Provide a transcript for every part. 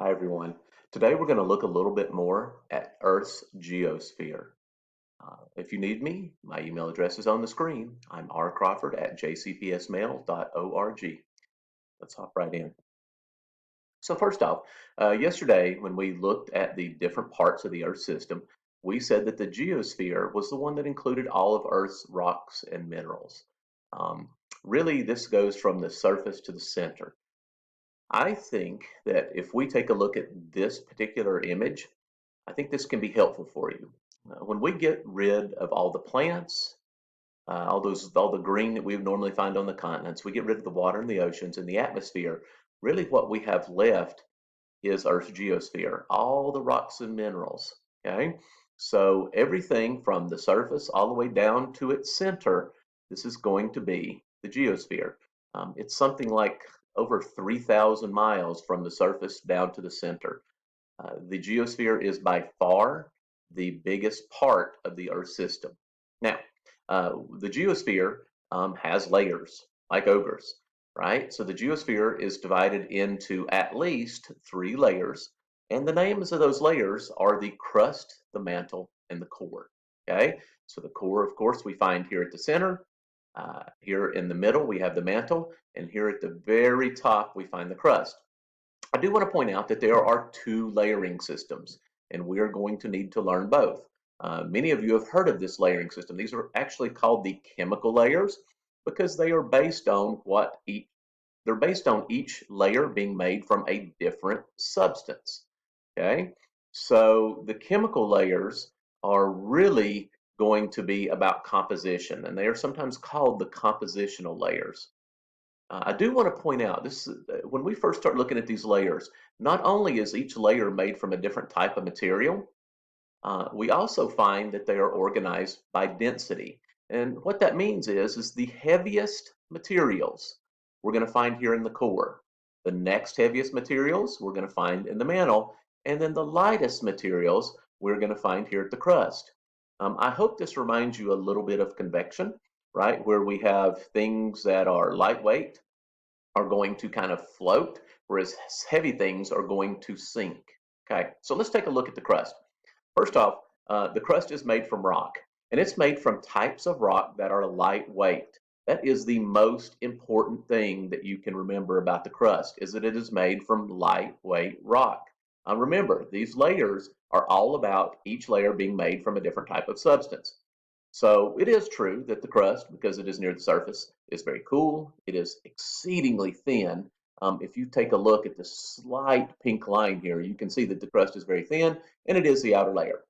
Hi everyone. Today we're going to look a little bit more at Earth's geosphere. If you need me, my email address is on the screen. I'm rcrawford@jcpsmail.org. Let's hop right in. So first off, yesterday when we looked at the different parts of the Earth system, we said that the geosphere was the one that included all of Earth's rocks and minerals. Um, really, this goes from the surface to the center. I think that if we take a look at this particular image, I think this can be helpful for you. When we get rid of all the plants, all the green that we would normally find on the continents, we get rid of the water and the oceans and the atmosphere. Really, what we have left is Earth's geosphere, all the rocks and minerals. Okay, so everything from the surface all the way down to its center, this is going to be the geosphere. It's something like over 3,000 miles from the surface down to the center. The geosphere is by far the biggest part of the Earth system. Now, the geosphere has layers like ogres, right? So the geosphere is divided into at least three layers, and the names of those layers are the crust, the mantle, and the core. Okay, so the core, of course, we find here at the center. Here in the middle, we have the mantle, and here at the very top, we find the crust. I do want to point out that there are two layering systems, and we are going to need to learn both. Many of you have heard of this layering system. These are actually called the chemical layers because they are based on they're based on each layer being made from a different substance. Okay, so the chemical layers are really going to be about composition, and they are sometimes called the compositional layers. I do want to point out this when we first start looking at these layers, not only is each layer made from a different type of material, we also find that they are organized by density. And what that means is the heaviest materials we're going to find here in the core. The next heaviest materials we're going to find in the mantle, and then the lightest materials we're going to find here at the crust. I hope this reminds you a little bit of convection, right? Where we have things that are lightweight are going to kind of float, whereas heavy things are going to sink. Okay, so let's take a look at the crust. First off, the crust is made from rock, and it's made from types of rock that are lightweight. That is the most important thing that you can remember about the crust, is that it is made from lightweight rock. Remember, these layers are all about each layer being made from a different type of substance. So it is true that the crust, because it is near the surface, is very cool. It is exceedingly thin. If you take a look at the slight pink line here, you can see that the crust is very thin, and it is the outer layer.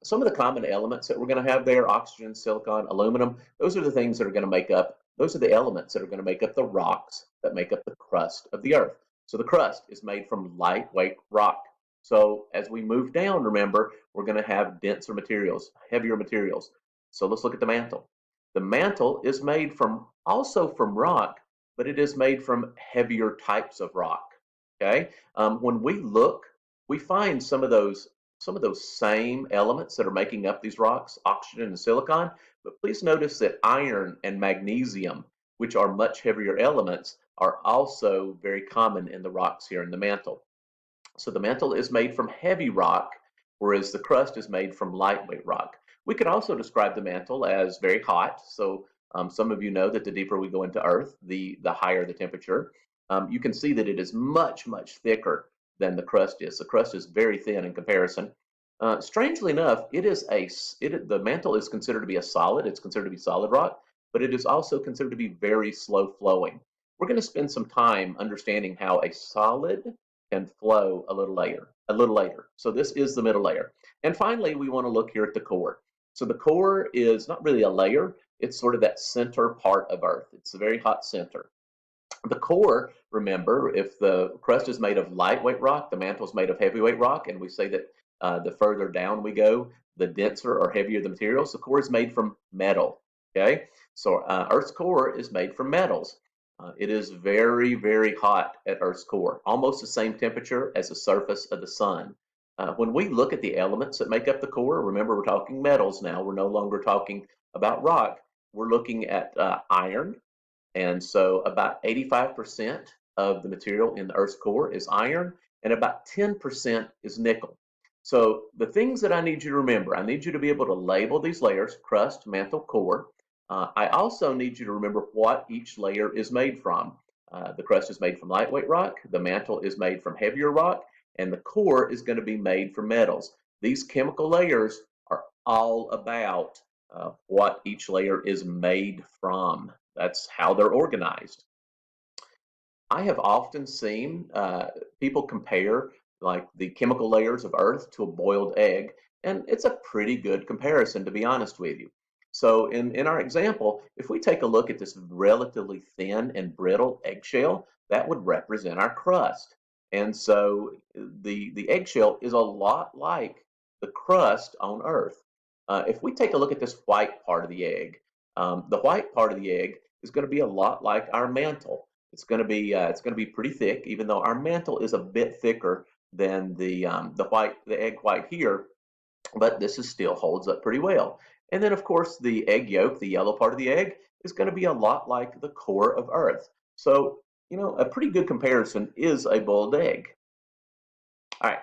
Some of the common elements that we're going to have there, oxygen, silicon, aluminum, those are the things that are going to make up, those are the elements that are going to make up the rocks that make up the crust of the Earth. So the crust is made from lightweight rock. So as we move down, remember, we're going to have denser materials, heavier materials. So let's look at the mantle. The mantle is made from also from rock, but it is made from heavier types of rock. Okay, when we look, we find some of those same elements that are making up these rocks, oxygen and silicon. But please notice that iron and magnesium, which are much heavier elements, are also very common in the rocks here in the mantle. So the mantle is made from heavy rock, whereas the crust is made from lightweight rock. We could also describe the mantle as very hot. So some of you know that the deeper we go into Earth, the higher the temperature. You can see that it is much, much thicker than the crust is. The crust is very thin in comparison. Strangely enough, the mantle is considered to be a solid. It's considered to be solid rock, but it is also considered to be very slow flowing. We're going to spend some time understanding how a solid can flow a little later. So this is the middle layer. And finally, we want to look here at the core. So the core is not really a layer, it's sort of that center part of Earth. It's a very hot center. The core, remember, if the crust is made of lightweight rock, the mantle is made of heavyweight rock, and we say that the further down we go, the denser or heavier the materials. The core is made from metal. Okay, so Earth's core is made from metals. It is very, very hot at Earth's core, almost the same temperature as the surface of the sun. When we look at the elements that make up the core, remember we're talking metals now. We're no longer talking about rock. We're looking at iron, and so about 85% of the material in the Earth's core is iron, and about 10% is nickel. So the things that I need you to remember, I need you to be able to label these layers: crust, mantle, core. I also need you to remember what each layer is made from. The crust is made from lightweight rock, the mantle is made from heavier rock, and the core is going to be made from metals. These chemical layers are all about what each layer is made from. That's how they're organized. I have often seen people compare like the chemical layers of Earth to a boiled egg, and it's a pretty good comparison, to be honest with you. So in our example, if we take a look at this relatively thin and brittle eggshell, that would represent our crust. And so the eggshell is a lot like the crust on Earth. If we take a look at this white part of the egg, the white part of the egg is going to be a lot like our mantle. It's going to be pretty thick, even though our mantle is a bit thicker than the egg white here, but this is still holds up pretty well. And then of course the egg yolk, the yellow part of the egg, is going to be a lot like the core of Earth. So, a pretty good comparison is a boiled egg. All right.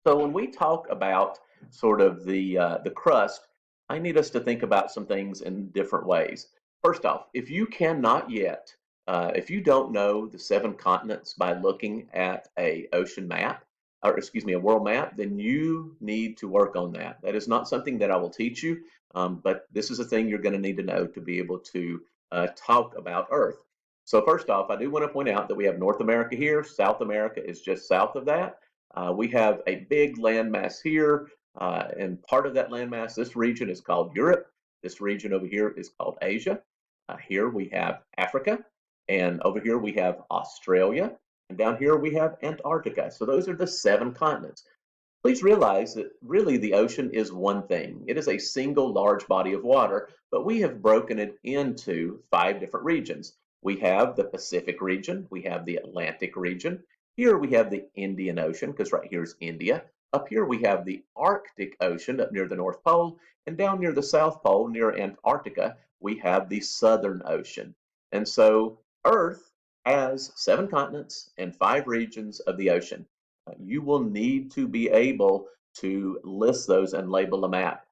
So when we talk about sort of the crust, I need us to think about some things in different ways. First off, if you cannot yet, if you don't know the seven continents by looking at a ocean map, or excuse me, a world map, then you need to work on that. That is not something that I will teach you, but this is a thing you're going to need to know to be able to talk about Earth. So first off, I do want to point out that we have North America here. South America is just south of that. We have a big landmass here, and part of that landmass, this region is called Europe. This region over here is called Asia. Here we have Africa, and over here we have Australia, and down here we have Antarctica. So those are the seven continents. Please realize that really the ocean is one thing. It is a single large body of water, but we have broken it into five different regions. We have the Pacific region, we have the Atlantic region. Here we have the Indian Ocean, because right here is India. Up here we have the Arctic Ocean up near the North Pole, and down near the South Pole, near Antarctica, we have the Southern Ocean. And so Earth has seven continents and five regions of the ocean. You will need to be able to list those and label a map.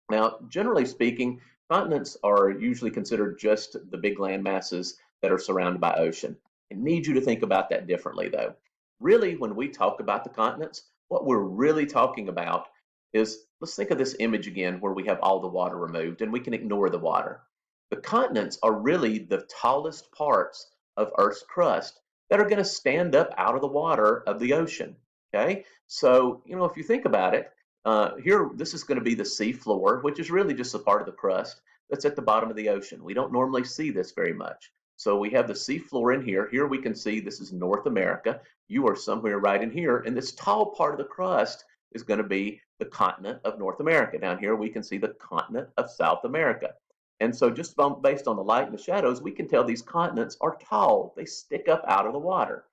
Now, generally speaking, continents are usually considered just the big land masses that are surrounded by ocean. I need you to think about that differently, though. Really, when we talk about the continents, what we're really talking about is, let's think of this image again where we have all the water removed and we can ignore the water. The continents are really the tallest parts of Earth's crust that are going to stand up out of the water of the ocean. Okay, so if you think about it, here this is going to be the sea floor, which is really just a part of the crust that's at the bottom of the ocean. We don't normally see this very much. So we have the sea floor in here. Here we can see this is North America. You are somewhere right in here, and this tall part of the crust is going to be the continent of North America. Down here we can see the continent of South America. And so just based on the light and the shadows, we can tell these continents are tall. They stick up out of the water.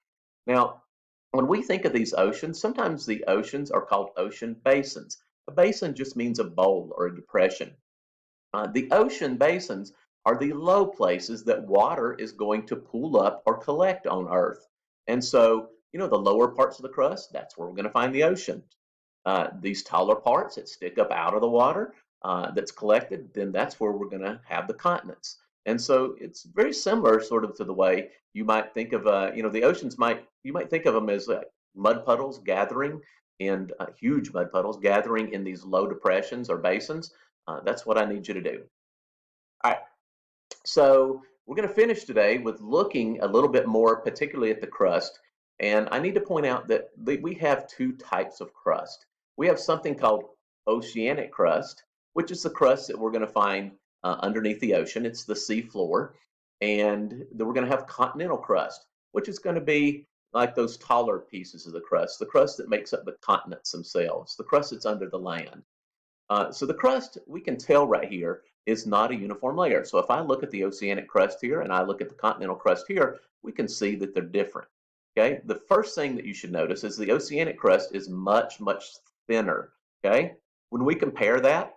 Now, when we think of these oceans, sometimes the oceans are called ocean basins. A basin just means a bowl or a depression. The ocean basins are the low places that water is going to pool up or collect on Earth. And so, the lower parts of the crust, that's where we're going to find the ocean. These taller parts that stick up out of the water that's collected, then that's where we're going to have the continents. And so it's very similar sort of to the way you might think of, the oceans you might think of them as mud puddles gathering in huge mud puddles gathering in these low depressions or basins. That's what I need you to do. All right. So we're going to finish today with looking a little bit more, particularly at the crust. And I need to point out that we have two types of crust. We have something called oceanic crust, which is the crust that we're going to find underneath the ocean. It's the sea floor. And then we're going to have continental crust, which is going to be like those taller pieces of the crust that makes up the continents themselves, the crust that's under the land. So the crust, we can tell right here, is not a uniform layer. So if I look at the oceanic crust here and I look at the continental crust here, we can see that they're different. Okay, the first thing that you should notice is the oceanic crust is much, much thinner. Okay, when we compare that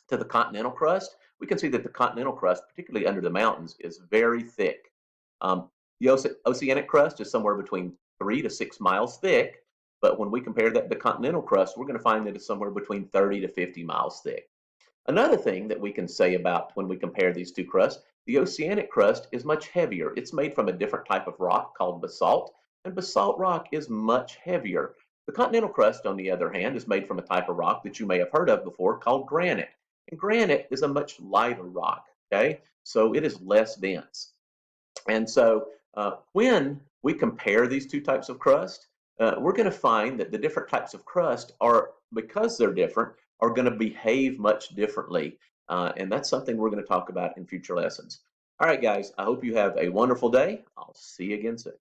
to the continental crust, we can see that the continental crust, particularly under the mountains, is very thick. The oceanic crust is somewhere between 3 to 6 miles thick. But when we compare that to continental crust, we're going to find that it's somewhere between 30 to 50 miles thick. Another thing that we can say about when we compare these two crusts, the oceanic crust is much heavier. It's made from a different type of rock called basalt, and basalt rock is much heavier. The continental crust, on the other hand, is made from a type of rock that you may have heard of before called granite. And granite is a much lighter rock, okay? So it is less dense. And so when we compare these two types of crust, we're going to find that the different types of crust are, because they're different, are going to behave much differently. And that's something we're going to talk about in future lessons. All right, guys, I hope you have a wonderful day. I'll see you again soon.